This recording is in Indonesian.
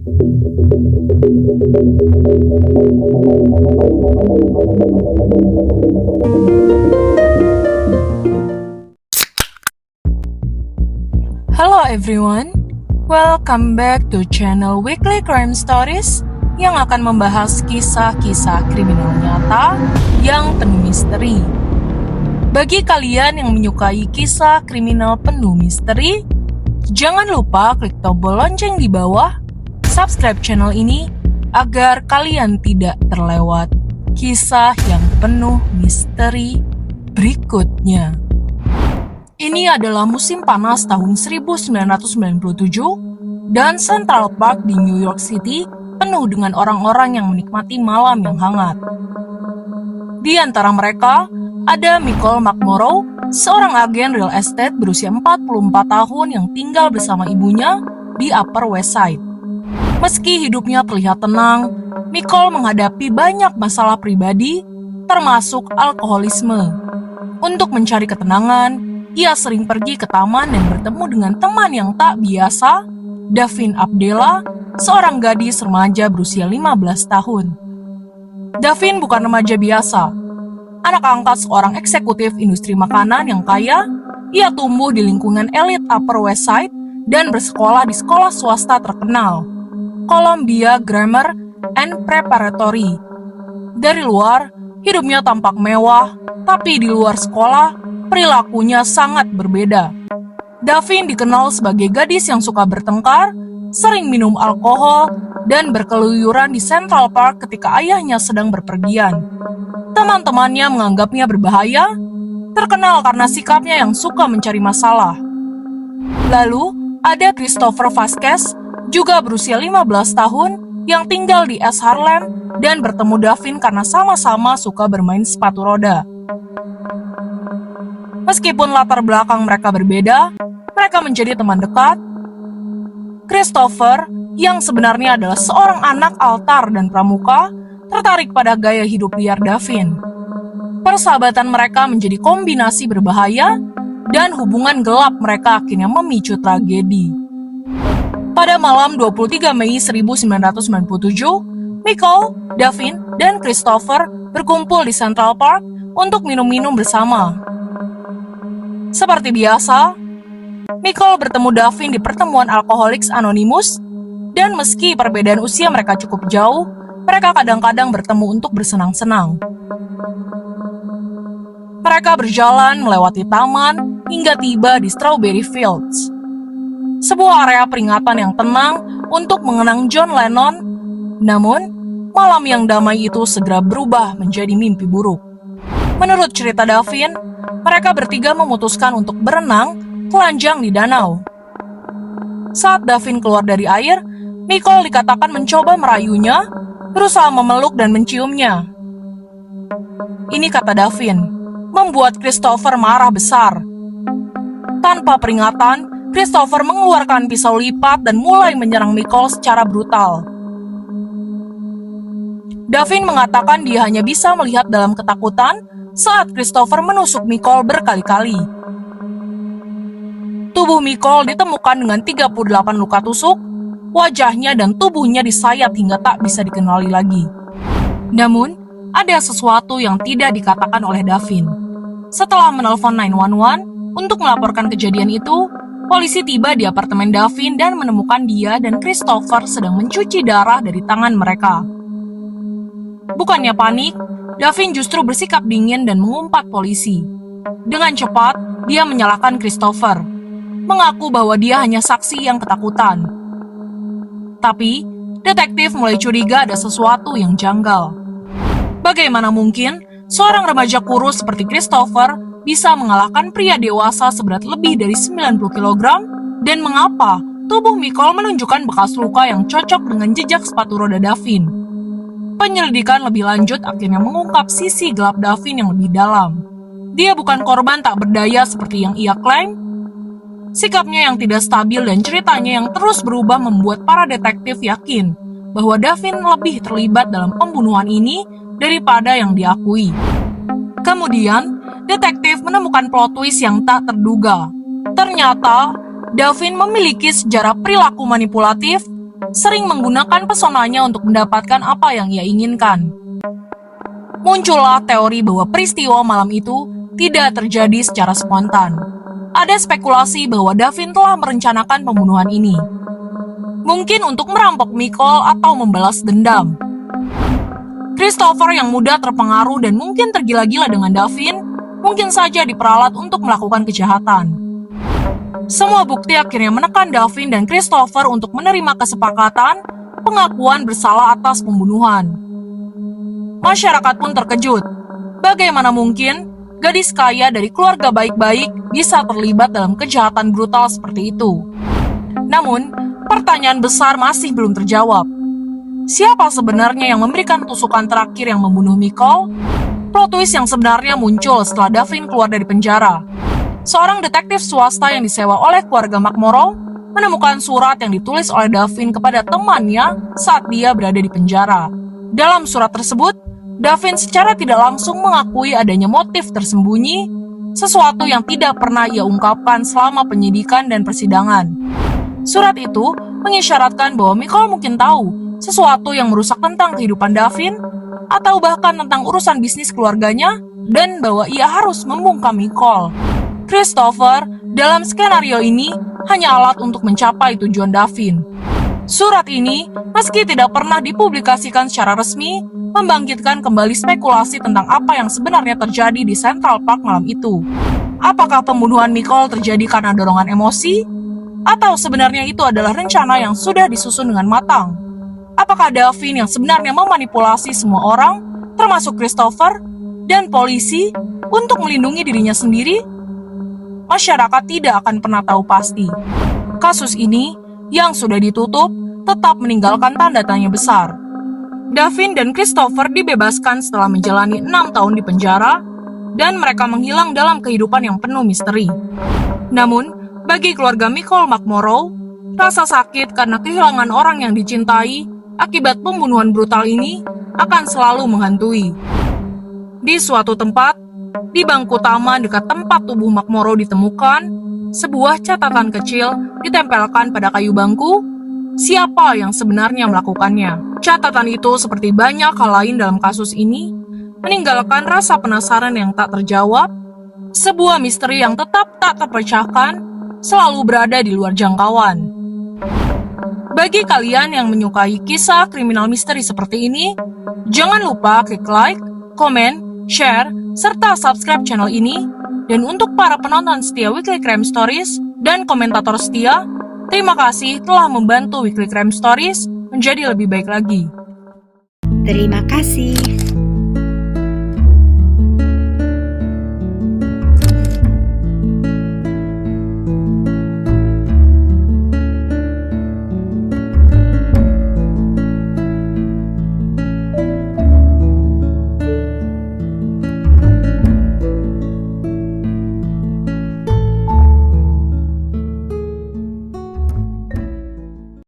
Hello everyone, welcome back to channel Weekly Crime Stories yang akan membahas kisah-kisah kriminal nyata yang penuh misteri. Bagi kalian yang menyukai kisah kriminal penuh misteri, jangan lupa klik tombol lonceng di bawah, subscribe channel ini agar kalian tidak terlewat kisah yang penuh misteri berikutnya. Ini adalah musim panas tahun 1997 dan Central Park di New York City penuh dengan orang-orang yang menikmati malam yang hangat. Di antara mereka, ada Michael McMorrow, seorang agen real estate berusia 44 tahun yang tinggal bersama ibunya di Upper West Side. Meski hidupnya terlihat tenang, Michael menghadapi banyak masalah pribadi, termasuk alkoholisme. Untuk mencari ketenangan, ia sering pergi ke taman dan bertemu dengan teman yang tak biasa, Davin Abdella, seorang gadis remaja berusia 15 tahun. Davin bukan remaja biasa. Anak angkat seorang eksekutif industri makanan yang kaya, ia tumbuh di lingkungan elit Upper West Side dan bersekolah di sekolah swasta terkenal, Columbia Grammar and Preparatory. Dari luar, hidupnya tampak mewah, tapi di luar sekolah, perilakunya sangat berbeda. Davin dikenal sebagai gadis yang suka bertengkar, sering minum alkohol, dan berkeluyuran di Central Park ketika ayahnya sedang berpergian. Teman-temannya menganggapnya berbahaya, terkenal karena sikapnya yang suka mencari masalah. Lalu, ada Christopher Vasquez, juga berusia 15 tahun, yang tinggal di East Harlem dan bertemu Davin karena sama-sama suka bermain sepatu roda. Meskipun latar belakang mereka berbeda, mereka menjadi teman dekat. Christopher, yang sebenarnya adalah seorang anak altar dan pramuka, tertarik pada gaya hidup liar Davin. Persahabatan mereka menjadi kombinasi berbahaya, dan hubungan gelap mereka akhirnya memicu tragedi. Pada malam 23 Mei 1997, Michael, Davin, dan Christopher berkumpul di Central Park untuk minum-minum bersama. Seperti biasa, Michael bertemu Davin di pertemuan Alcoholics Anonymous, dan meski perbedaan usia mereka cukup jauh, mereka kadang-kadang bertemu untuk bersenang-senang. Mereka berjalan melewati taman hingga tiba di Strawberry Fields, sebuah area peringatan yang tenang untuk mengenang John Lennon. Namun, malam yang damai itu segera berubah menjadi mimpi buruk. Menurut cerita Davin, mereka bertiga memutuskan untuk berenang telanjang di danau. Saat Davin keluar dari air, Michael dikatakan mencoba merayunya, berusaha memeluk dan menciumnya. Ini, kata Davin, membuat Christopher marah besar. Tanpa peringatan, Christopher mengeluarkan pisau lipat dan mulai menyerang Michael secara brutal. Davin mengatakan dia hanya bisa melihat dalam ketakutan saat Christopher menusuk Michael berkali-kali. Tubuh Michael ditemukan dengan 38 luka tusuk, wajahnya dan tubuhnya disayat hingga tak bisa dikenali lagi. Namun, ada sesuatu yang tidak dikatakan oleh Davin. Setelah menelpon 911 untuk melaporkan kejadian itu, polisi tiba di apartemen Davin dan menemukan dia dan Christopher sedang mencuci darah dari tangan mereka. Bukannya panik, Davin justru bersikap dingin dan mengumpat polisi. Dengan cepat, dia menyalahkan Christopher, mengaku bahwa dia hanya saksi yang ketakutan. Tapi, detektif mulai curiga ada sesuatu yang janggal. Bagaimana mungkin seorang remaja kurus seperti Christopher bisa mengalahkan pria dewasa seberat lebih dari 90 kg? Dan mengapa tubuh Michael menunjukkan bekas luka yang cocok dengan jejak sepatu roda Davin? Penyelidikan lebih lanjut akhirnya mengungkap sisi gelap Davin yang lebih dalam. Dia bukan korban tak berdaya seperti yang ia klaim. Sikapnya yang tidak stabil dan ceritanya yang terus berubah membuat para detektif yakin bahwa Davin lebih terlibat dalam pembunuhan ini daripada yang diakui. Kemudian, detektif menemukan plot twist yang tak terduga. Ternyata, Davin memiliki sejarah perilaku manipulatif sering menggunakan pesonanya untuk mendapatkan apa yang ia inginkan. Muncullah teori bahwa peristiwa malam itu tidak terjadi secara spontan. Ada spekulasi bahwa Davin telah merencanakan pembunuhan ini. Mungkin untuk merampok Michael atau membalas dendam. Christopher yang muda terpengaruh dan mungkin tergila-gila dengan Davin, mungkin saja diperalat untuk melakukan kejahatan. Semua bukti akhirnya menekan Davin dan Christopher untuk menerima kesepakatan pengakuan bersalah atas pembunuhan. Masyarakat pun terkejut. Bagaimana mungkin gadis kaya dari keluarga baik-baik bisa terlibat dalam kejahatan brutal seperti itu? Namun, pertanyaan besar masih belum terjawab. Siapa sebenarnya yang memberikan tusukan terakhir yang membunuh Michael? Plot twist yang sebenarnya muncul setelah Davin keluar dari penjara. Seorang detektif swasta yang disewa oleh keluarga McMorrow menemukan surat yang ditulis oleh Davin kepada temannya saat dia berada di penjara. Dalam surat tersebut, Davin secara tidak langsung mengakui adanya motif tersembunyi, sesuatu yang tidak pernah ia ungkapkan selama penyidikan dan persidangan. Surat itu mengisyaratkan bahwa Michael mungkin tahu sesuatu yang merusak tentang kehidupan Davin, atau bahkan tentang urusan bisnis keluarganya, dan bahwa ia harus membungkam Michael. Christopher dalam skenario ini hanya alat untuk mencapai tujuan Davin. Surat ini, meski tidak pernah dipublikasikan secara resmi, membangkitkan kembali spekulasi tentang apa yang sebenarnya terjadi di Central Park malam itu. Apakah pembunuhan Michael terjadi karena dorongan emosi? Atau sebenarnya itu adalah rencana yang sudah disusun dengan matang? Apakah Davin yang sebenarnya memanipulasi semua orang, termasuk Christopher dan polisi, untuk melindungi dirinya sendiri? Masyarakat tidak akan pernah tahu pasti. Kasus ini, yang sudah ditutup, tetap meninggalkan tanda tanya besar. Davin dan Christopher dibebaskan setelah menjalani 6 tahun di penjara, dan mereka menghilang dalam kehidupan yang penuh misteri. Namun, bagi keluarga Michael McMorrow, rasa sakit karena kehilangan orang yang dicintai akibat pembunuhan brutal ini akan selalu menghantui. Di suatu tempat, di bangku taman dekat tempat tubuh McMorrow ditemukan, sebuah catatan kecil ditempelkan pada kayu bangku. Siapa yang sebenarnya melakukannya? Catatan itu, seperti banyak hal lain dalam kasus ini, meninggalkan rasa penasaran yang tak terjawab, sebuah misteri yang tetap tak terpecahkan, selalu berada di luar jangkauan. Bagi kalian yang menyukai kisah kriminal misteri seperti ini, jangan lupa klik like, komen, share, serta subscribe channel ini. Dan untuk para penonton setia Weekly Crime Stories dan komentator setia, terima kasih telah membantu Weekly Crime Stories menjadi lebih baik lagi. Terima kasih.